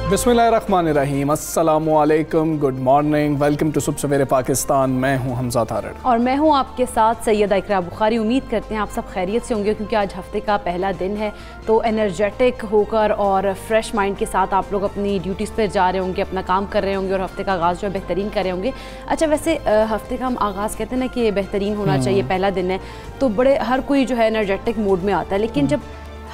बिस्मिल्लाहिर्रहमानिर्रहीम, अस्सलामुअलैकुम, good morning, welcome to सुबह सवेरे पाकिस्तान। मैं हूं हमजा तारड़ और मैं हूं आपके साथ सैयदा इकरा बुखारी। उम्मीद करते हैं आप सब खैरियत से होंगे, क्योंकि आज हफ्ते का पहला दिन है, तो एनर्जेटिक होकर और फ्रेश माइंड के साथ आप लोग अपनी ड्यूटीज़ पर जा रहे होंगे, अपना काम कर रहे होंगे और हफ्ते का आगाज़ जो है बेहतरीन कर रहे होंगे। अच्छा, वैसे हफ्ते का हम आगाज़ कहते हैं ना कि बेहतरीन होना चाहिए, पहला दिन है तो बड़े हर कोई जो है एनर्जेटिक मूड में आता है, लेकिन जब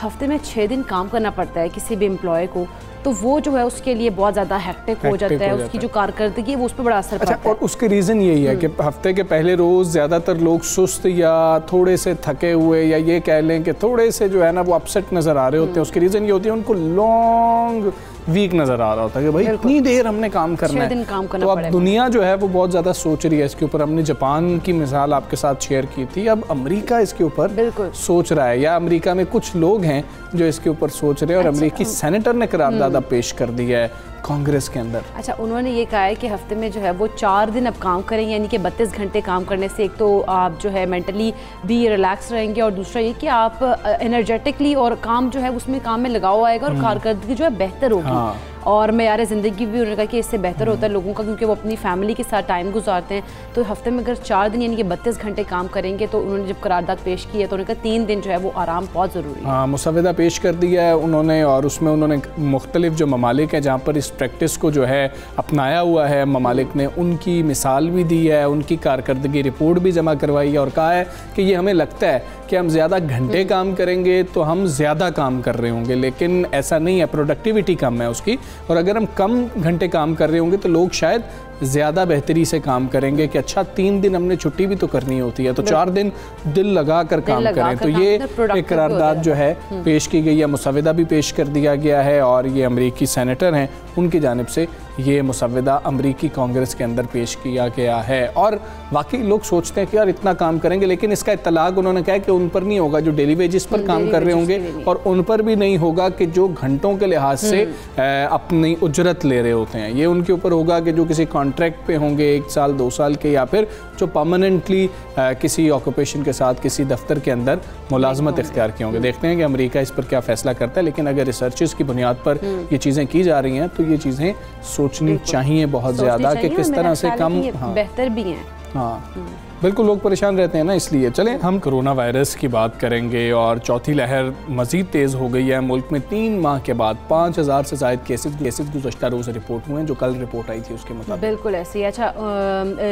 हफ्ते में 6 दिन काम करना पड़ता है किसी भी एम्प्लॉय को, तो वो जो है उसके लिए बहुत ज़्यादा हेक्टिक हो जाता है, उसकी जो कारकर्दगी है वो उस पर बड़ा असर पड़ता है। और उसके रीज़न यही है कि हफ्ते के पहले रोज़ ज़्यादातर लोग सुस्त या थोड़े से थके हुए, या ये कह लें कि थोड़े से जो है ना वो अपसेट नज़र आ रहे होते हैं। उसकी रीज़न ये होती है उनको लॉन्ग वीक नज़र आ रहा होता है कि भाई इतनी देर हमने काम करना है, तो अब दुनिया जो है वो बहुत ज़्यादा सोच रही है इसके ऊपर। हमने जापान की मिसाल आपके साथ शेयर की थी, अब अमेरिका इसके ऊपर सोच रहा है, या अमेरिका में कुछ लोग हैं जो इसके ऊपर सोच रहे हैं, और अमेरिकी सेनेटर ने करारदादा पेश कर दिया है कांग्रेस के अंदर। अच्छा, उन्होंने ये कहा है कि हफ्ते में जो है वो 4 दिन अब काम करेंगे, यानी कि 32 घंटे काम करने से एक तो आप जो है मेंटली भी रिलैक्स रहेंगे, और दूसरा ये कि आप एनर्जेटिकली और काम जो है उसमें काम में लगाव आएगा और कारकर्दगी जो है बेहतर होगी। और मेयार ज़िंदगी भी उन्होंने कहा कि इससे बेहतर होता है लोगों का, क्योंकि वो अपनी फैमिली के साथ टाइम गुजारते हैं। तो हफ्ते में अगर 4 दिन यानी कि 32 घंटे काम करेंगे, तो उन्होंने जब करारदाद पेश की है तो उन्होंने कहा 3 दिन जो है वो आराम बहुत ज़रूरी है। हाँ, मुसव्वदा पेश कर दिया है उन्होंने, और उसमें उन्होंने मुख्तलिफ जो ममालिक हैं जहाँ पर इस प्रैक्टिस को जो है अपनाया हुआ है ममालिक ने, उनकी मिसाल भी दी है, उनकी कारकर्दगी रिपोर्ट भी जमा करवाई है, और कहा है कि ये हमें लगता है कि हम ज़्यादा घंटे काम करेंगे तो हम ज़्यादा काम कर रहे होंगे, लेकिन ऐसा नहीं है, प्रोडक्टिविटी कम है उसकी। और अगर हम कम घंटे काम कर रहे होंगे तो लोग शायद ज़्यादा बेहतरी से काम करेंगे कि अच्छा 3 दिन हमने छुट्टी भी तो करनी होती है, तो 4 दिन दिल लगा कर काम करें। तो ये एक करारदाद जो है पेश की गई है, मुसव्वदा भी पेश कर दिया गया है, और ये अमरीकी सेनेटर हैं उनकी जानिब से ये मुसव्वदा अमरीकी कांग्रेस के अंदर पेश किया गया है। और वाकई लोग सोचते हैं कि यार इतना काम करेंगे, लेकिन इसका इत्तलाक उन्होंने कहा कि उन पर नहीं होगा जो डेली वेजेस पर काम कर रहे होंगे, और उन पर भी नहीं होगा कि जो घंटों के लिहाज से अपनी उजरत ले रहे होते हैं। ये उनके ऊपर होगा कि जो किसी कॉन्ट्रैक्ट पे होंगे 1 साल 2 साल के, या फिर जो परमानेंटली किसी ऑक्यूपेशन के साथ किसी दफ्तर के अंदर मुलाजमत इख्तियार किए होंगे। देखते हैं कि अमेरिका इस पर क्या फ़ैसला करता है, लेकिन अगर रिसर्चेस की बुनियाद पर ये चीज़ें की जा रही हैं तो ये चीज़ें सोचनी चाहिए बहुत ज़्यादा कि किस तरह से कम बेहतर भी हैं। हाँ बिल्कुल, लोग परेशान रहते हैं ना, इसलिए चलें हम कोरोना वायरस की बात करेंगे। और चौथी लहर मज़ीद तेज़ हो गई है। मुल्क में 3 माह के बाद 5000 से ज़ायद केसेस गुज़श्ता रोज़ रिपोर्ट हुए हैं, जो कल रिपोर्ट आई थी उसके मुताबिक। बिल्कुल ऐसे ही। अच्छा,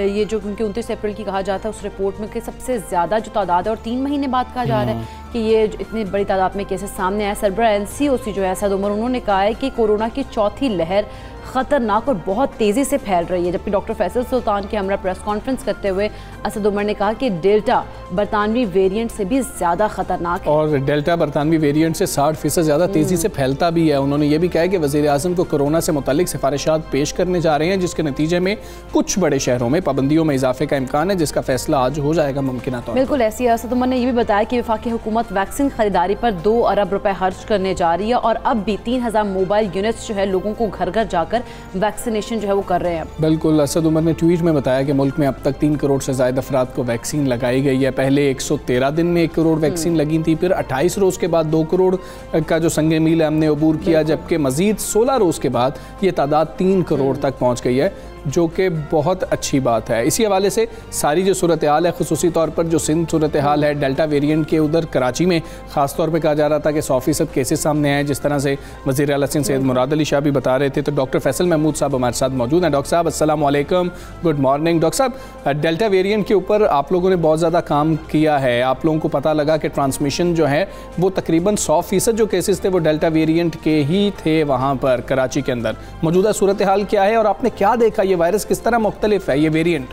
ये जो क्योंकि 29 अप्रैल की कहा जाता है उस रिपोर्ट में कि सबसे ज़्यादा जो तादाद है, और 3 महीने बाद कहा जा रहा है कि ये इतनी बड़ी तादाद में केसेस सामने आए। सरबराह NCOC जो है असद उमर, उन्होंने कहा है कि कोरोना की चौथी लहर ख़तरनाक और बहुत तेज़ी से फैल रही है। जबकि डॉक्टर फैसल सुल्तान की हमरा प्रेस कॉन्फ्रेंस करते हुए असद उमर ने कहा कि डेल्टा बरतानवी वेरिएंट से भी ज़्यादा ख़तरनाक है, और डेल्टा बरतानवी वेरिएंट से 60% ज़्यादा तेज़ी से फैलता भी है। उन्होंने ये भी कहा कि वज़ीर आज़म को कोरोना से मुतल्लिक सिफारिशात पेश करने जा रहे हैं, जिसके नतीजे में कुछ बड़े शहरों में पाबंदियों में इजाफे का इम्कान है, जिसका फैसला आज हो जाएगा मुमकिन तौर पर। बिल्कुल ऐसी। असद उमर ने यह भी बताया कि वफाकी हुकूमत वैक्सीन खरीदारी पर 2 अरब रुपए खर्च करने जा रही है, और अब भी 3000 मोबाइल यूनिट्स जो है लोगों को घर घर जाकर वैक्सीनेशन जो है वो कर रहे हैं। बिल्कुल, असद उमर ने ट्वीट में बताया कि मुल्क में अब तक 3 करोड़ से ज़्यादा अफराद को वैक्सीन लगाई गई है। पहले 113 दिन में 1 करोड़ वैक्सीन लगी थी, फिर 28 रोज़ के बाद 2 करोड़ का जो संगे मील है हमने अबूर किया, जबकि मज़ीद 16 रोज़ के बाद ये तादाद 3 करोड़ तक पहुँच गई है, जो कि बहुत अच्छी बात है। इसी हवाले से सारी जो सूरत हाल है, खुसूसी तौर पर जो सिंध सूरत हाल है, डेल्टा वेरिएंट के उधर कराची में ख़ास तौर पे कहा जा रहा था कि 100% केसेस सामने आए, जिस तरह से वज़ीर आला सिंध सैयद मुराद अली शाह भी बता रहे थे। तो डॉक्टर फैसल महमूद साहब हमारे साथ मौजूद हैं। डॉक्टर साहब अस्सलाम वालेकुम, गुड मॉर्निंग। डॉक्टर साहब, डेल्टा वेरिएंट के ऊपर आप लोगों ने बहुत ज़्यादा काम किया है। आप लोगों को पता लगा कि ट्रांसमिशन जो है वो तकरीबन 100% जो केसेस थे वो डेल्टा वेरिएंट के ही थे वहाँ पर कराची के अंदर। मौजूदा सूरत हाल क्या है और आपने क्या देखा, ये वायरस किस तरह मुख्तलिफ है, ये वेरिएंट?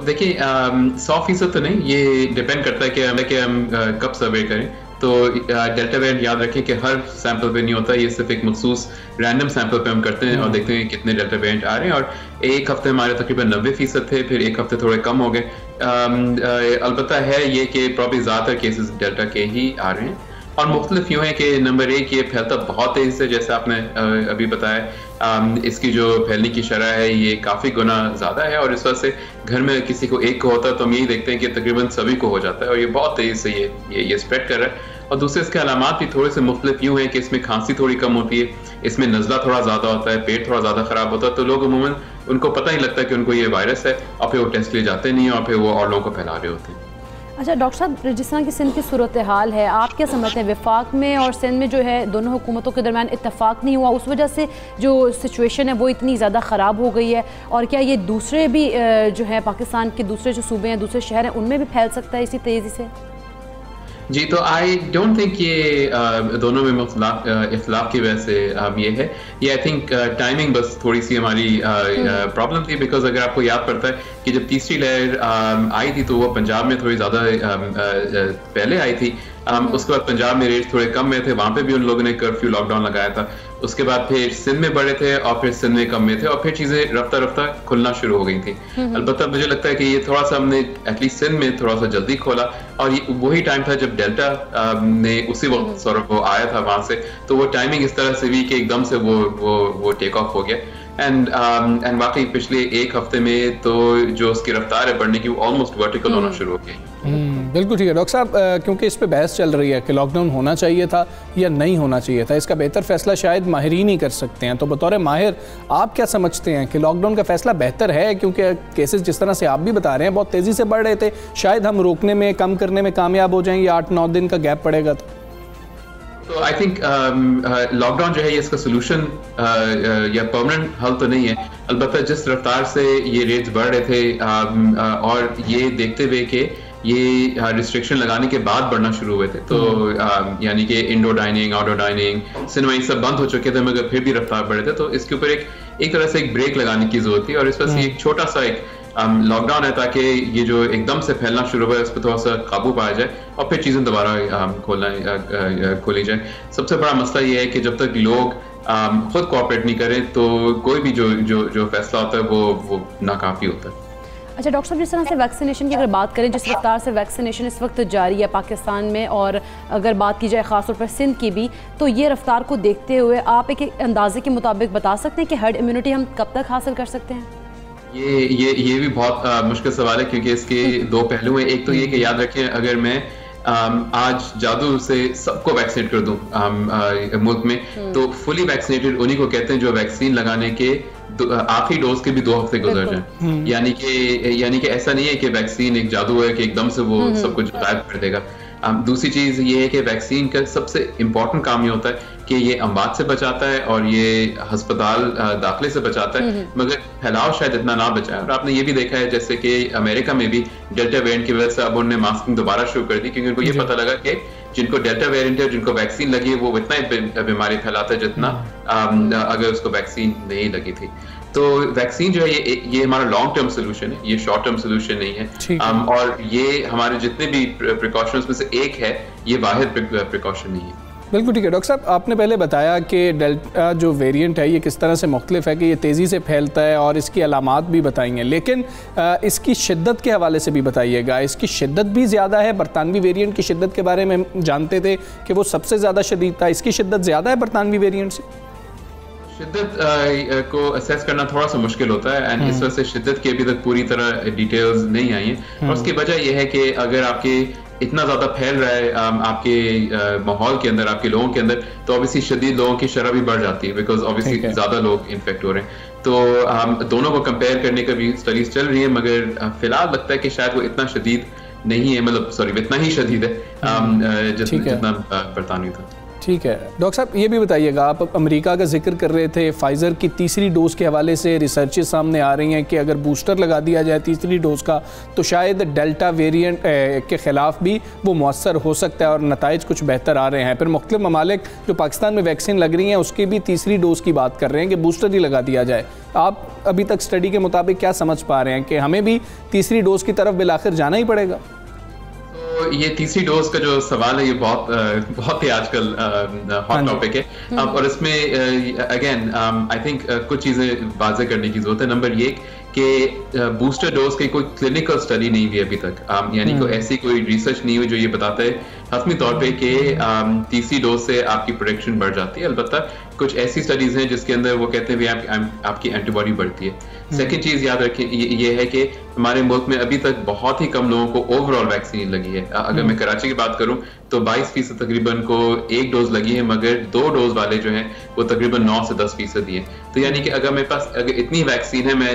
देखिए 100% तो नहीं, ये डिपेंड करता है कि हम कब सर्वे करें। तो डेल्टा वेरिएंट याद रखें कि हर सैंपल पे नहीं होता, ये सिर्फ एक मखसूस रैंडम सैंपल पे हम करते हैं और देखते हैं कितने डेल्टा वेरिएंट आ रहे हैं। और एक हफ्ते हमारे तकरीबन 90% थे, फिर एक हफ्ते थोड़े कम हो गए। अलबत्ता है ये कि प्रॉब्ली ज़्यादातर केसेस डेल्टा के ही आ रहे हैं और मुख्तलिफ यूँ है कि नंबर एक ये फैलता बहुत तेज़ी से, जैसे आपने अभी बताया, इसकी जो फैलने की शरह है ये काफ़ी गुना ज़्यादा है और इस वजह से घर में किसी को एक को होता है तो हम यही देखते हैं कि तकरीबन सभी को हो जाता है और ये बहुत तेज़ी से ये स्प्रेड कर रहा है। और दूसरे इसके अलामात भी थोड़े से मुख्तलिफ यूँ हैं कि इसमें खांसी थोड़ी कम होती है, इसमें नज़ला थोड़ा ज़्यादा होता है, पेट थोड़ा ज़्यादा ख़राब होता है, तो लोग अमूमन उनको पता ही लगता है कि उनको ये वायरस है और फिर वो टेस्ट लिए जाते नहीं और फिर वो और लोगों को फैला रहे होते हैं। अच्छा डॉक्टर साहब, जिस तरह की सिंध की सूरत हाल है, आप क्या समझते हैं वफाक में और सिंध में जो है दोनों हुकूमतों के दरमियान इत्तफाक नहीं हुआ, उस वजह से जो सिचुएशन है वो इतनी ज़्यादा ख़राब हो गई है? और क्या ये दूसरे भी जो है पाकिस्तान के दूसरे जो सूबे हैं, दूसरे शहर हैं, उनमें भी फैल सकता है इसी तेज़ी से? जी, तो आई डोंट थिंक ये दोनों में इख्तिलाफ की वजह से ये है, ये आई थिंक टाइमिंग बस थोड़ी सी हमारी प्रॉब्लम थी। बिकॉज अगर आपको याद पड़ता है कि जब तीसरी लहर आई थी तो वो पंजाब में थोड़ी ज़्यादा पहले आई थी। उसके बाद पंजाब में रेट थोड़े कम में थे, वहाँ पे भी उन लोगों ने कर्फ्यू लॉकडाउन लगाया था। उसके बाद फिर सिंध में बढ़े थे और फिर सिंध में कम में थे और फिर चीज़ें रफ्ता रफ्ता खुलना शुरू हो गई थी। अलबत्ता मुझे लगता है कि ये थोड़ा सा हमने एटलीस्ट सिंध में थोड़ा सा जल्दी खोला और ये वही टाइम था जब डेल्टा ने उसी वक्त सॉर्ट वो आया था वहाँ से, तो वो टाइमिंग इस तरह से भी कि एकदम से वो टेक ऑफ हो गया। एंड वाकई पिछले एक हफ्ते में तो जो उसकी रफ्तार है बढ़ने की वो ऑलमोस्ट वर्टिकल होना शुरू हो गई। बिल्कुल ठीक है डॉक्टर साहब, क्योंकि इस पे बहस चल रही है कि लॉकडाउन होना चाहिए था या नहीं होना चाहिए था, इसका बेहतर फैसला शायद माहिरीन ही कर सकते हैं। तो बतौर माहिर आप क्या समझते हैं कि लॉकडाउन का फैसला बेहतर है? क्योंकि केसेस जिस तरह से आप भी बता रहे हैं बहुत तेज़ी से बढ़ रहे थे, शायद हम रोकने में, कम करने में कामयाब हो जाएंगे, 8-9 दिन का गैप पड़ेगा तो आई थिंक लॉकडाउन जो है ये इसका सोल्यूशन या परमानेंट हल तो नहीं है। अलबत्ता जिस रफ्तार से ये रेट्स बढ़ रहे थे और ये देखते हुए कि ये रिस्ट्रिक्शन लगाने के बाद बढ़ना शुरू हुए थे, तो यानी कि indoor dining, outdoor dining, cinema ये सब बंद हो चुके थे मगर फिर भी रफ्तार बढ़े थे, तो इसके ऊपर एक तरह से एक ब्रेक लगाने की जरूरत थी और इस वजह से एक छोटा सा एक लॉकडाउन है ताकि ये जो एकदम से फैलना शुरू हुआ है उस पर थोड़ा सा काबू पाया जाए और फिर चीज़ें दोबारा खोली जाए। सबसे बड़ा मसला ये है कि जब तक लोग खुद कोऑपरेट नहीं करें तो कोई भी जो फैसला होता है वो नाकाफी होता है। अच्छा डॉक्टर साहब, जिस तरह से वैक्सीनेशन की अगर बात करें, जिस रफ्तार से वैक्सीनेशन इस वक्त जारी है पाकिस्तान में और अगर बात की जाए ख़ासतौर पर सिंध की भी, तो ये रफ्तार को देखते हुए आप एक अंदाजे के मुताबिक बता सकते हैं कि हर्ड इम्यूनिटी हम कब तक हासिल कर सकते हैं? ये भी बहुत मुश्किल सवाल है क्योंकि इसके दो पहलू हैं। एक तो ये कि याद रखें अगर मैं आज जादू से सबको वैक्सीनेट कर दूं मुल्क में, तो फुली वैक्सीनेटेड उन्हीं को कहते हैं जो वैक्सीन लगाने के आखिरी डोज के भी 2 हफ्ते गुजर जाए। यानी कि ऐसा नहीं है कि वैक्सीन एक जादू है कि एकदम से वो सब कुछ गायब कर देगा। दूसरी चीज ये है कि वैक्सीन का सबसे इम्पोर्टेंट काम ये होता है कि ये अमवात से बचाता है और ये अस्पताल दाखिले से बचाता है, मगर फैलाव शायद इतना ना बचाए। और आपने ये भी देखा है जैसे कि अमेरिका में भी डेल्टा वेरिएंट की वजह से अब उन्होंने मास्किंग दोबारा शुरू कर दी क्योंकि उनको ये पता लगा कि जिनको डेल्टा वेरिएंट है, जिनको वैक्सीन लगी है, वो इतना ही बीमारी फैलाता है जितना अगर उसको वैक्सीन नहीं लगी थी। तो वैक्सीन जो है ये हमारा लॉन्ग टर्म सोल्यूशन है, ये शॉर्ट टर्म सोल्यूशन नहीं है। और ये हमारे जितने भी प्रिकॉशंस में से एक है, ये वाहिद प्रिकॉशन नहीं है। बिल्कुल ठीक है डॉक्टर साहब, आपने पहले बताया कि डेल्टा जो वेरिएंट है ये किस तरह से मुख्तलिफ है कि ये तेज़ी से फैलता है और इसकी अलामात भी बताएंगे, लेकिन इसकी शिद्दत के हवाले से भी बताइएगा। इसकी शिद्दत भी ज़्यादा है? बरतानवी वेरिएंट की शिद्दत के बारे में जानते थे कि वो सबसे ज़्यादा शदीद था, इसकी शिद्दत ज़्यादा है बरतानवी वेरिएंट से? शिद्दत को असेस करना थोड़ा सा मुश्किल होता है एंड इस वजह से शिद्दत की अभी तक पूरी तरह डिटेल्स नहीं आई हैं। और उसकी वजह यह है कि अगर आपके इतना ज़्यादा फैल रहा है आपके माहौल के अंदर, आपके लोगों के अंदर, तो ऑब्वियसली शदीद लोगों की शरह भी बढ़ जाती है बिकॉज ऑब्वियसली ज़्यादा लोग इन्फेक्ट हो रहे हैं। तो दोनों को कंपेयर करने का भी स्टडीज चल रही है, मगर फिलहाल लगता है कि शायद वो इतना शदीद नहीं है, मतलब सॉरी इतना ही शदीद है जितना बरतानवी था। ठीक है डॉक्टर साहब, ये भी बताइएगा, आप अमेरिका का जिक्र कर रहे थे, फाइज़र की तीसरी डोज़ के हवाले से रिसर्चेस सामने आ रही हैं कि अगर बूस्टर लगा दिया जाए तीसरी डोज़ का तो शायद डेल्टा वेरिएंट के ख़िलाफ़ भी वो मौसर हो सकता है और नताइज कुछ बेहतर आ रहे हैं। फिर मुख्तलिफ ममालिक जो पाकिस्तान में वैक्सीन लग रही हैं उसकी भी तीसरी डोज़ की बात कर रहे हैं कि बूस्टर ही लगा दिया जाए। आप अभी तक स्टडी के मुताबिक क्या समझ पा रहे हैं कि हमें भी तीसरी डोज़ की तरफ बिलाखिर जाना ही पड़ेगा? तो ये तीसरी डोज का जो सवाल है ये बहुत ही आजकल हॉट टॉपिक है। और इसमें अगेन आई थिंक कुछ चीजें वाज़ेह करने की जरूरत है। नंबर एक कि बूस्टर डोज की कोई क्लिनिकल स्टडी नहीं हुई अभी तक, यानी कोई ऐसी कोई रिसर्च नहीं हुई जो ये बताता है हतमी तौर पे कि तीसरी डोज से आपकी प्रोटेक्शन बढ़ जाती है। अलबत्ता कुछ ऐसी स्टडीज हैं जिसके अंदर वो कहते हैं भी आपकी एंटीबॉडी बढ़ती है। सेकंड चीज याद रखें ये है कि हमारे मुल्क में अभी तक बहुत ही कम लोगों को ओवरऑल वैक्सीन लगी है। अगर मैं कराची की बात करूं तो 22% तकरीबन को एक डोज लगी है, मगर 2 डोज वाले जो हैं वो तकरीबन 9 से 10% है। तो यानी कि अगर मेरे पास अगर इतनी वैक्सीन है, मैं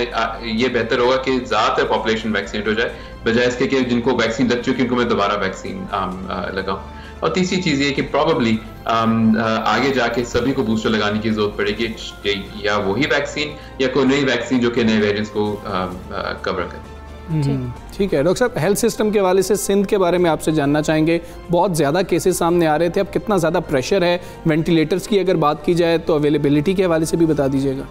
ये बेहतर होगा कि ज्यादातर पॉपुलेशन वैक्सीनेट हो जाए, बजाय इसके कि जिनको वैक्सीन लग चुकी है उनको मैं दोबारा वैक्सीन लगाऊं। और तीसरी चीज ये कि प्रोबेबली आगे जाके सभी को बूस्टर लगाने की जरूरत पड़ेगी, या वही वैक्सीन या कोई नई वैक्सीन जो कि नए वेरिएंट्स को कवर करे। ठीक है डॉक्टर साहब, हेल्थ सिस्टम के हवाले से सिंध के बारे में आपसे जानना चाहेंगे। बहुत ज़्यादा केसेस सामने आ रहे थे, अब कितना ज़्यादा प्रेशर है? वेंटिलेटर्स की अगर बात की जाए तो अवेलेबिलिटी के हवाले से भी बता दीजिएगा।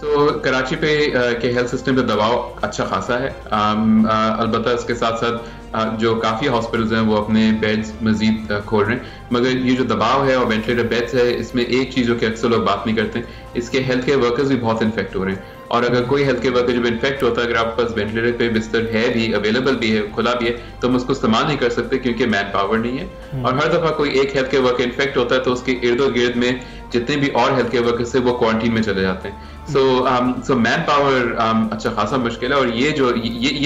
तो कराची पे के हेल्थ सिस्टम पे दबाव अच्छा खासा है। अलबत्ता इसके साथ साथ जो काफ़ी हॉस्पिटल्स हैं वो अपने बेड्स मजीद खोल रहे हैं, मगर ये जो दबाव है और वेंटिलेटर बेड्स है, इसमें एक चीज़ जो कि अक्सर लोग बात नहीं करते, इसके हेल्थ केयर वर्कर्स भी बहुत इन्फेक्ट हो रहे हैं। और अगर कोई हेल्थ केयर वर्कर जब इन्फेक्ट होता है, अगर आपके पास वेंटिलेटर पे बिस्तर है भी, अवेलेबल भी है, खुला भी है, तो हम उसको इस्तेमाल नहीं कर सकते क्योंकि मैन पावर नहीं है। और हर दफ़ा कोई एक हेल्थ केयर वर्कर इन्फेक्ट होता है तो उसके इर्द गिर्द में जितने भी और हेल्थ केयर वर्कर्स है वो क्वारंटीन में चले जाते हैं। सो मैन पावर अच्छा खासा मुश्किल है। और ये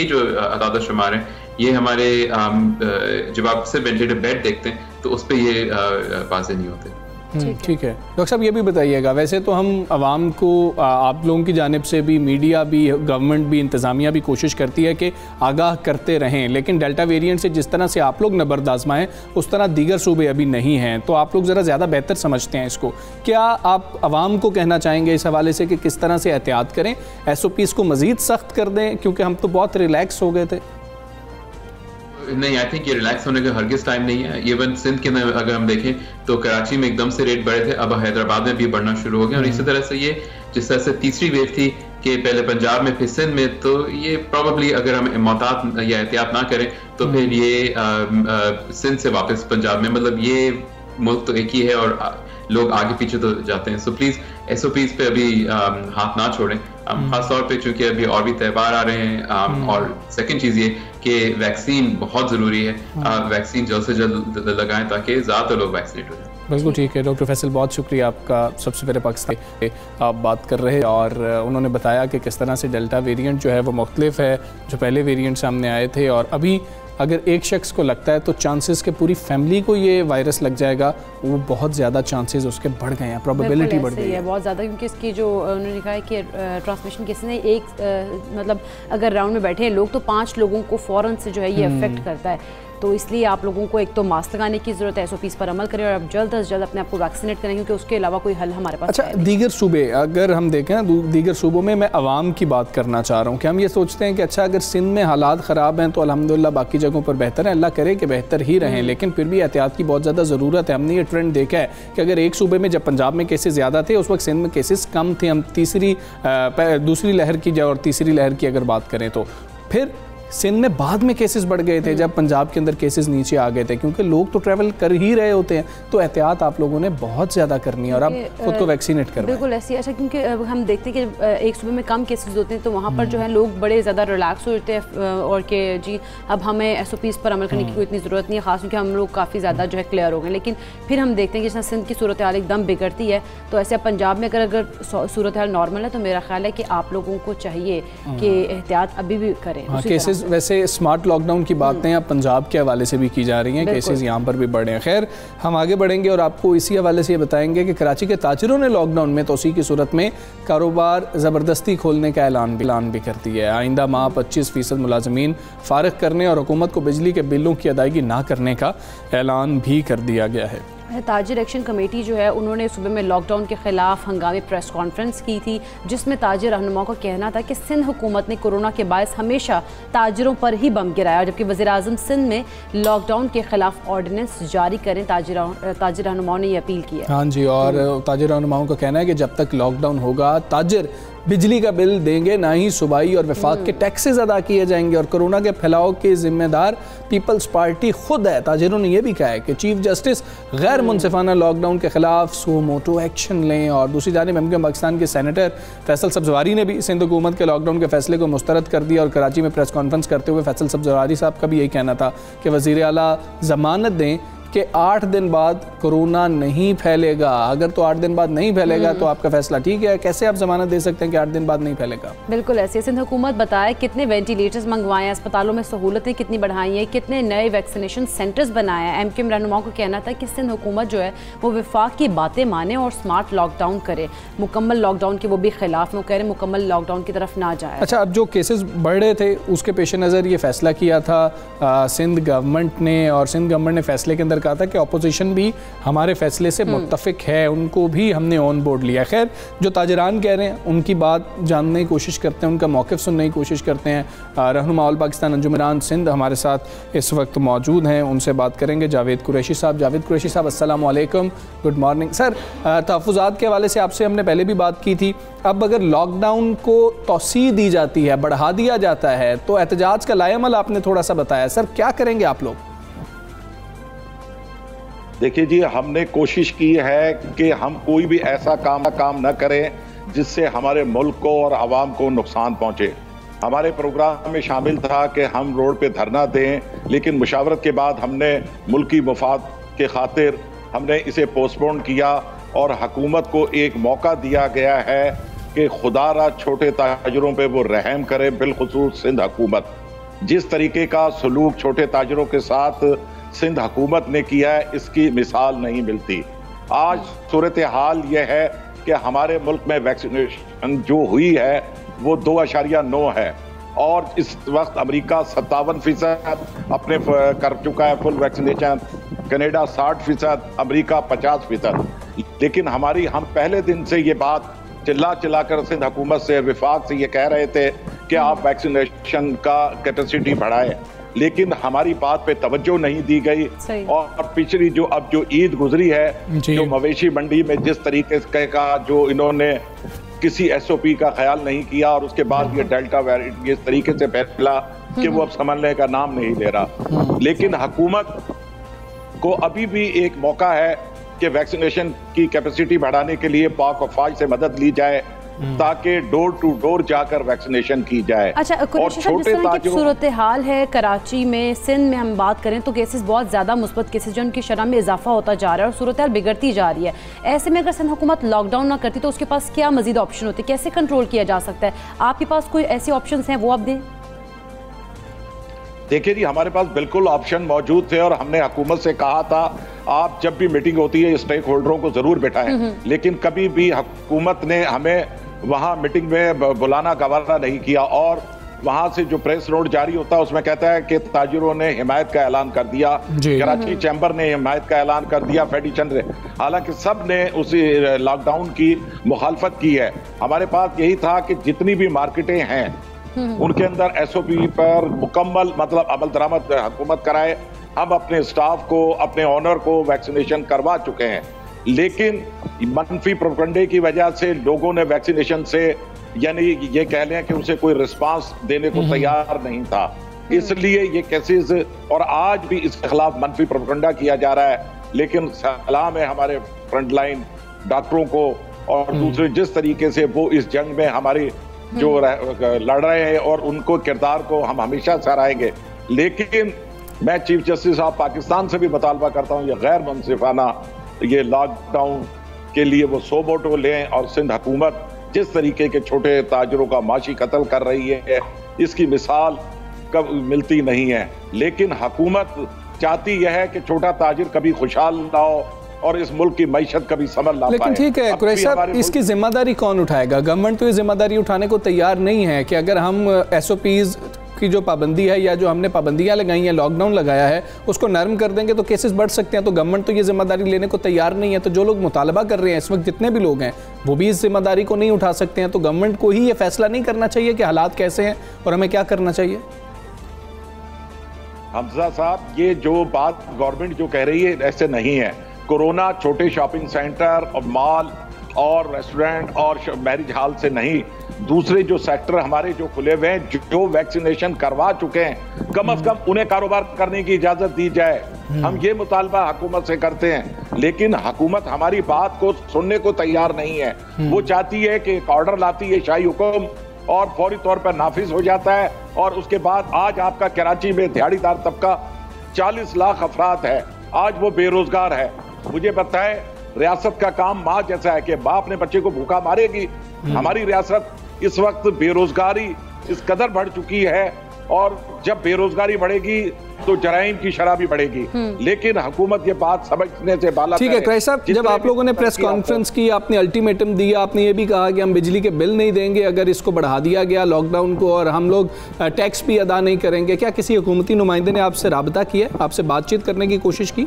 जो अदाद शुमार है, ये हमारे जब आप सिर्फ वेंटिलेटर बेड देखते हैं तो उस पर ये वाज़ेह नहीं होते। ठीक है डॉक्टर साहब, ये भी बताइएगा, वैसे तो हम आवाम को आप लोगों की जानिब से भी, मीडिया भी, गवर्नमेंट भी, इंतज़ामिया भी कोशिश करती है कि आगाह करते रहें, लेकिन डेल्टा वेरिएंट से जिस तरह से आप लोग नबर्द आजमाएं उस तरह दीगर सूबे अभी नहीं हैं, तो आप लोग ज़रा ज़्यादा बेहतर समझते हैं इसको। क्या आप आवाम को कहना चाहेंगे इस हवाले से कि किस तरह से एहतियात करें, SOPs को मज़ीद सख्त कर दें, क्योंकि हम तो बहुत रिलैक्स हो गए थे? नहीं, आई थिंक ये रिलैक्स होने का हरगिज़ टाइम नहीं है। इवन सिंध के अंदर अगर हम देखें तो कराची में एकदम से रेट बढ़े थे, अब हैदराबाद में भी बढ़ना शुरू हो गया। और इसी तरह से ये जिस तरह से तीसरी वेव थी कि पहले पंजाब में फिर सिंध में, तो ये प्रोबेबली अगर हम मोहतात या एहतियात ना करें तो फिर ये सिंध से वापस पंजाब में, मतलब ये मुल्क तो एक ही है और लोग आगे पीछे तो जाते हैं। सो प्लीज SOPs पे अभी हाथ ना छोड़ें, खास तौर पे चूंकि अभी और भी त्यौहार आ रहे हैं। और सेकंड चीज ये कि वैक्सीन बहुत जरूरी है, वैक्सीन जल्द से जल्द लगाएं ताकि ज्यादा लोग वैक्सीनेट हो जाएं। बिल्कुल ठीक है डॉक्टर फैसल, बहुत शुक्रिया आपका। सबसे पहले पाकिस्तान से आप बात कर रहे हैं और उन्होंने बताया कि किस तरह से डेल्टा वेरिएंट जो है वो मुख्तलिफ है जो पहले वेरिएंट सामने आए थे, और अभी अगर एक शख्स को लगता है तो चांसेस कि पूरी फैमिली को ये वायरस लग जाएगा, वो बहुत ज़्यादा चांसेस उसके बढ़ गए हैं, प्रोबेबिलिटी बढ़ गई है बहुत ज़्यादा, क्योंकि इसकी जो उन्होंने कहा है कि ट्रांसमिशन किसी ने मतलब अगर राउंड में बैठे हैं लोग तो 5 लोगों को फ़ौरन से जो है ये अफेक्ट करता है। तो इसलिए आप लोगों को एक तो मास्क लगाने की ज़रूरत है, SOPs पर अमल करें और आप जल्द अज जल्द अपने आप को वैक्सीनेट करें, क्योंकि उसके अलावा कोई हल हमारे पास अच्छा है। दीगर सूबे अगर हम देखें ना, दीगर सूबों में मैं आवाम की बात करना चाह रहा हूँ कि हम ये सोचते हैं कि अच्छा अगर सिंध में हालात ख़राब हैं तो अल्हम्दुलिल्लाह बाकी जगहों पर बेहतर है, अल्लाह करे कि बेहतर ही रहें, लेकिन फिर भी एहतियात की बहुत ज़्यादा ज़रूरत है। हमने ये ट्रेंड देखा है कि अगर एक सूबे में जब पंजाब में केसेस ज़्यादा थे उस वक्त सिंध में केसेस कम थे। हम दूसरी लहर की और तीसरी लहर की अगर बात करें तो फिर सिंध में बाद में केसेस बढ़ गए थे जब पंजाब के अंदर केसेस नीचे आ गए थे, क्योंकि लोग तो ट्रैवल कर ही रहे होते हैं। तो एहतियात आप लोगों ने बहुत ज़्यादा करनी है और आप खुद को वैक्सीनेट करवाएं। बिल्कुल ऐसी, अच्छा, क्योंकि हम देखते हैं कि एक सूबे में कम केसेस होते हैं तो वहाँ पर जो है लोग बड़े ज़्यादा रिलैक्स होते हैं और कि जी अब हमें SOPs पर अमल करने की कोई इतनी ज़रूरत नहीं है, खास क्योंकि हम लोग काफ़ी ज़्यादा जो है क्लियर हो गए। लेकिन फिर हम देखते हैं कि जैसे सिंध की सूरत हाल एकदम बिगड़ती है, तो ऐसे पंजाब में अगर सूरत हाल नॉर्मल है तो मेरा ख्याल है कि आप लोगों को चाहिए कि एहतियात अभी भी करें। केसेस वैसे स्मार्ट लॉकडाउन की बातें अब पंजाब के हवाले से भी की जा रही हैं, केसेस यहाँ पर भी बढ़े हैं। खैर हम आगे बढ़ेंगे और आपको इसी हवाले से ये बताएंगे कि कराची के ताजिरों ने लॉकडाउन में तोसी की सूरत में कारोबार ज़बरदस्ती खोलने का ऐलान भी कर दिया है। आइंदा माह 25% मुलाजमीन फारिग करने और हुकूमत को बिजली के बिलों की अदायगी ना करने का ऐलान भी कर दिया गया है। ताजिर एक्शन कमेटी जो है उन्होंने सुबह में लॉकडाउन के खिलाफ हंगामी प्रेस कॉन्फ्रेंस की थी, जिसमें ताजिर रहनुमाओं का कहना था कि सिंध हुकूमत ने कोरोना के बायस हमेशा ताजिरों पर ही बम गिराया, जबकि वज़ीर आज़म सिंध में लॉकडाउन के खिलाफ ऑर्डिनेंस जारी करें। ताजिर रहनुमाओं ने ये अपील की है। हाँ जी, और ताजिर रहनुमाओं का कहना है कि जब तक लॉकडाउन होगा ताजिर बिजली का बिल देंगे, ना ही सूबाई और वफाक के टैक्सेस अदा किए जाएंगे। और कोरोना के फैलाव के जिम्मेदार पीपल्स पार्टी खुद है। ताजिरों ने यह भी कहा है कि चीफ जस्टिस गैर मुनसिफाना लॉकडाउन के खिलाफ सो मोटो एक्शन लें। और दूसरी जानिब एमक्यू पाकिस्तान के सेनेटर फैसल सब्जवारी ने भी सिंध हुकूमत के लॉकडाउन के फैसले को मुस्तरद कर दिया। और कराची में प्रेस कॉन्फ्रेंस करते हुए फैसल सब्जवारी साहब का भी यही कहना था कि वज़ीर आला ज़मानत दें कि 8 दिन बाद कोरोना नहीं फैलेगा। अगर तो 8 दिन बाद नहीं फैलेगा तो आपका फैसला ठीक है, कैसे आप जमानत दे सकते हैं कि 8 दिन बाद नहीं फैलेगा? बिल्कुल ऐसे। सिंध हुकूमत बताए कितने वेंटिलेटर्स मंगवाए हैं, अस्पतालों में सहूलतें कितनी बढ़ाई हैं, कितने नए वैक्सीनेशन सेंटर्स बनाए हैं। एमक्यूएम रहनुमाओं को कहना था कि सिंध हुकूमत जो है वो वफाक की बातें माने और स्मार्ट लॉकडाउन करे, मुकम्मल लॉकडाउन के वो भी खिलाफ में कह रहे मुकम्मल लॉकडाउन की तरफ ना जाए। अच्छा, अब जो केसेस बढ़ रहे थे उसके पेश नज़र ये फैसला किया था सिंध गवर्नमेंट ने। और सिंध गवर्नमेंट ने फैसले के अंदर कहा था कि अपोजिशन भी हमारे फैसले से मुत्तफिक है, उनको भी हमने ऑन बोर्ड लिया। खैर, जो ताजरान कह रहे हैं उनकी बात जानने की कोशिश करते हैं, उनका मौक़िफ़ सुनने की कोशिश करते हैं। रहनुमा ऑल पाकिस्तान अंजुमन सिंध हमारे साथ इस वक्त मौजूद हैं, उनसे बात करेंगे। जावेद कुरैशी साहब, जावेद कुरैशी साहब अस्सलाम वालेकुम, गुड मॉर्निंग सर। तहफ़्फ़ुज़ात के हवाले से आपसे हमने पहले भी बात की थी। अब अगर लॉकडाउन को तौसी दी जाती है, बढ़ा दिया जाता है, तो एहतजाज का लाएमल आपने थोड़ा सा बताया, सर क्या करेंगे आप लोग? देखिए जी, हमने कोशिश की है कि हम कोई भी ऐसा काम न करें जिससे हमारे मुल्क को और आवाम को नुकसान पहुंचे। हमारे प्रोग्राम में शामिल था कि हम रोड पे धरना दें, लेकिन मुशावरत के बाद हमने मुल्की मफाद के खातिर हमने इसे पोस्टपोन किया और हुकूमत को एक मौका दिया गया है कि खुदारा छोटे ताजरों पे वो रहम करे। बिलखुसूस सिंध हुकूमत जिस तरीके का सलूक छोटे ताजरों के साथ सिंध हुकूमत ने किया है, इसकी मिसाल नहीं मिलती। आज सूरत हाल ये है कि हमारे मुल्क में वैक्सीनेशन जो हुई है वो 2.9 है और इस वक्त अमेरिका 57% अपने कर चुका है फुल वैक्सीनेशन, कनाडा 60%, अमेरिका 50%। लेकिन हम पहले दिन से ये बात चिल्ला कर सिंध हुकूमत से, विफाक से ये कह रहे थे कि आप वैक्सीनेशन का कैपेसिटी बढ़ाएं, लेकिन हमारी बात पे तवज्जो नहीं दी गई। और पिछली जो ईद गुजरी है, जो मवेशी मंडी में जिस तरीके का जो इन्होंने किसी SOP का ख्याल नहीं किया और उसके बाद ये डेल्टा वेरिएंट इस तरीके से फैसला कि वो अब समझने का नाम नहीं ले रहा। लेकिन हुकूमत को अभी भी एक मौका है कि वैक्सीनेशन की कैपेसिटी बढ़ाने के लिए पाक अफवाज से मदद ली जाए ताकि डोर टू डोर जाकर वैक्सीनेशन की जाए। अच्छा, और छोटे ताजरों सूरत हाल है कराची में, सिंध में हम बात करें तो केसेस बहुत ज़्यादा मुस्बत केसेस जो उनकी शरह में इजाफा होता जा रहा है और सूरत हाल बिगड़ती जा रही है। ऐसे में अगर सिंध हुकूमत लॉकडाउन ना करती तो उसके पास क्या मजीद ऑप्शन होते, कैसे कंट्रोल किया जा सकता है? आपके पास कोई ऐसे ऑप्शन हैं, वो आप दें। देखिए जी, हमारे पास बिल्कुल ऑप्शन मौजूद थे और हमने हुकूमत से कहा था आप जब भी मीटिंग होती है स्टेक होल्डरों को जरूर बिठाएं, लेकिन कभी भी हुकूमत ने हमें वहां मीटिंग में बुलाना गवारा नहीं किया। और वहां से जो प्रेस नोट जारी होता है उसमें कहता है कि ताजिरों ने हिमायत का ऐलान कर दिया, कराची चैम्बर ने हिमायत का ऐलान कर दिया, फेडरेशन ने, हालांकि सब ने उसी लॉकडाउन की मुखालफत की है। हमारे पास यही था कि जितनी भी मार्केटें हैं उनके अंदर SOP पर मुकम्मल मतलब अमल दरामद हुकूमत कराए। हम अपने स्टाफ को, अपने ऑनर को वैक्सीनेशन करवा चुके हैं, लेकिन मनफी प्रोपेगेंडे की वजह से लोगों ने वैक्सीनेशन से यानी ये कह लें कि उसे कोई रिस्पांस देने को तैयार नहीं था, इसलिए ये केसेस और आज भी इसके खिलाफ मनफी प्रोपेगेंडा किया जा रहा है। लेकिन सलाम है हमारे फ्रंटलाइन डॉक्टरों को और दूसरे जिस तरीके से वो इस जंग में हमारी जो लड़ रहे हैं और उनको किरदार को हम हमेशा सराहेंगे। लेकिन मैं चीफ जस्टिस ऑफ पाकिस्तान से भी मुतालबा करता हूँ ये गैर मुनसिफाना ये लॉकडाउन के लिए वो सो वोटो लें और सिंध हुकूमत जिस तरीके के छोटे ताजरों का माशी कत्ल कर रही है इसकी मिसाल कब मिलती नहीं है। लेकिन हुकूमत चाहती यह है कि छोटा ताजिर कभी खुशहाल ना हो और इस मुल्क की मैशत कभी संभल ना पाए। लेकिन ठीक है कुरैशी साहब, इसकी जिम्मेदारी कौन उठाएगा? गवर्नमेंट तो ये जिम्मेदारी उठाने को तैयार नहीं है कि अगर हम SOPs की जो पाबंदी है या जो हमने पाबंदियां लगाई हैं, लॉकडाउन लगाया है, उसको नरम कर देंगे तो केसेस बढ़ सकते हैं। तो गवर्नमेंट तो ये जिम्मेदारी लेने को तैयार नहीं है। तो जो लोग मुतालबा कर रहे हैं इस वक्त, जितने भी लोग हैं, वो भी इस जिम्मेदारी को नहीं उठा सकते हैं। तो गवर्नमेंट को ही ये फैसला नहीं करना चाहिए कि हालात कैसे हैं और हमें क्या करना चाहिए? हमजा साहब, ये जो बात गवर्नमेंट जो कह रही है ऐसे नहीं है। कोरोना छोटे शॉपिंग सेंटर और मॉल और रेस्टोरेंट और मैरिज हॉल से नहीं, दूसरे जो सेक्टर हमारे जो खुले हुए हैं, जो वैक्सीनेशन करवा चुके हैं, कम से कम उन्हें कारोबार करने की इजाजत दी जाए। हम ये मुतालबा हुकूमत से करते हैं, लेकिन हुकूमत हमारी बात को सुनने को तैयार नहीं है। वो चाहती है कि एक ऑर्डर लाती है शाही हुक्म और फौरी तौर पर नाफिज हो जाता है, और उसके बाद आज आपका कराची में दिहाड़ीदार तबका 40 लाख अफराद है, आज वो बेरोजगार है। मुझे बताएं, रियासत का काम माँ जैसा है कि माँ अपने बच्चे को भूखा मारेगी। हमारी रियासत इस वक्त बेरोजगारी इस कदर बढ़ चुकी है, और जब बेरोजगारी बढ़ेगी तो जराइम की शरह भी बढ़ेगी। लेकिन हुकूमत ये बात समझने से बाला। ठीक है क्रैश साहब, जब आप लोगों ने प्रेस कॉन्फ्रेंस की, आपने अल्टीमेटम दिया, आपने ये भी कहा कि हम बिजली के बिल नहीं देंगे अगर इसको बढ़ा दिया गया लॉकडाउन को, और हम लोग टैक्स भी अदा नहीं करेंगे। क्या किसी हुकूमती नुमाइंदे ने आपसे राबता किया, आपसे बातचीत करने की कोशिश की?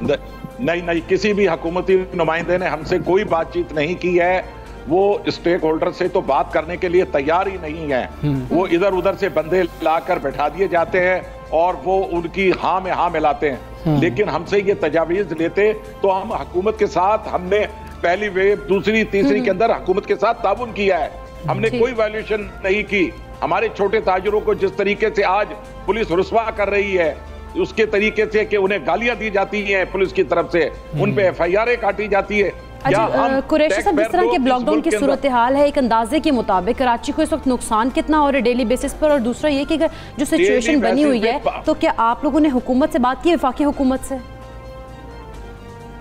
नहीं, किसी भी हुकूमती नुमाइंदे ने हमसे कोई बातचीत नहीं की है। वो स्टेक होल्डर से तो बात करने के लिए तैयार ही नहीं है। वो इधर उधर से बंदे लाकर बैठा दिए जाते हैं और वो उनकी हाँ में हाँ मिलाते हैं। लेकिन हमसे ये तजावीज लेते तो हम हुकूमत के साथ, हमने पहली वेव, दूसरी, तीसरी के अंदर हुकूमत के साथ ताउन किया है। हमने कोई वायलेशन नहीं की। हमारे छोटे ताजरों को जिस तरीके से आज पुलिस रुस्वा कर रही है, उसके तरीके से कि उन्हें गालियां दी जाती हैं पुलिस की तरफ से, उन पे FIR काटी जाती है। कुरैशी साहब, जिस तरह के लॉकडाउन की सूरत हाल है, एक अंदाजे के मुताबिक कराची को इस वक्त नुकसान कितना हो रहा है डेली बेसिस पर, और दूसरा ये कि जो सिचुएशन बनी हुई है, तो क्या आप लोगों ने हुकूमत से बात की, वफाकी हुकूमत से?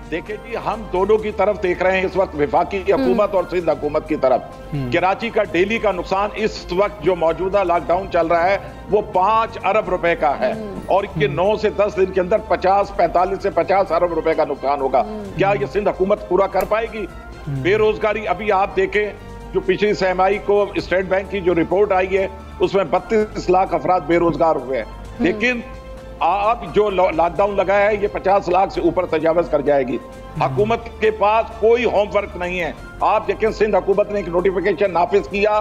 देखिए जी, हम दोनों की तरफ देख रहे हैं इस वक्त, वफाकी हुकूमत और सिंध हुकूमत की तरफ। कराची का डेली का नुकसान इस वक्त जो मौजूदा लॉकडाउन चल रहा है वो 5 अरब रुपए का है, और ये 9 से 10 दिन के अंदर 45 से 50 अरब रुपए का नुकसान होगा। क्या ये सिंध हुकूमत पूरा कर पाएगी? बेरोजगारी, अभी आप देखें, जो पिछली सहमाई को स्टेट बैंक की जो रिपोर्ट आई है उसमें 32 लाख अफराद बेरोजगार हुए हैं। लेकिन आप जो लॉकडाउन लगाया है ये 50 लाख से ऊपर तजावज कर जाएगी। हुकूमत के पास कोई होमवर्क नहीं है। आप देखें, सिंध हुकूमत ने एक नोटिफिकेशन नाफिज किया,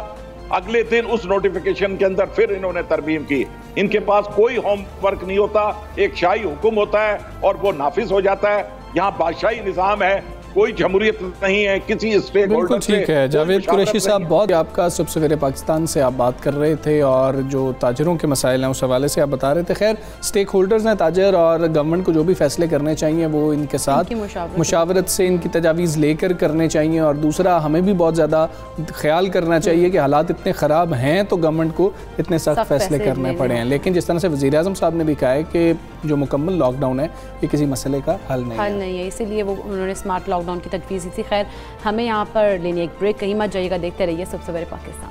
अगले दिन उस नोटिफिकेशन के अंदर फिर इन्होंने तरमीम की। इनके पास कोई होमवर्क नहीं होता, एक शाही हुक्म होता है और वो नाफिज हो जाता है। यहाँ बादशाही निजाम है, कोई जमहूरियत नहीं है किसी स्टेक होल्डर। बिल्कुल ठीक है जावेद कुरैशी साहब, बहुत आपका सुबह सवेरे पाकिस्तान से आप बात कर रहे थे और जो ताजरों के मसाइल हैं उस हवाले से आप बता रहे थे। खैर, स्टेक होल्डर्स हैं ताजर, और गवर्नमेंट को जो भी फैसले करने चाहिए वो इनके साथ मुशावरत से, इनकी तजावीज़ लेकर करने चाहिए। और दूसरा, हमें भी बहुत ज़्यादा ख्याल करना चाहिए कि हालात इतने ख़राब हैं तो गवर्नमेंट को इतने सख्त फैसले करने पड़े हैं। लेकिन जिस तरह से वज़ीर आज़म साहब ने भी कहा है कि जो मुकम्मल लॉकडाउन है ये किसी मसले का हल नहीं है, इसीलिए वो उन्होंने स्मार्ट लॉकडाउन की तजवीज़ थी। खैर, हमें यहाँ पर लेनी एक ब्रेक, कहीं मत जाइएगा, देखते रहिए सबसे बड़े पाकिस्तान।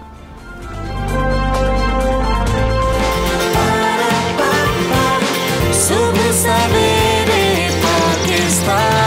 सुबह सवेरे पाकिस्तान।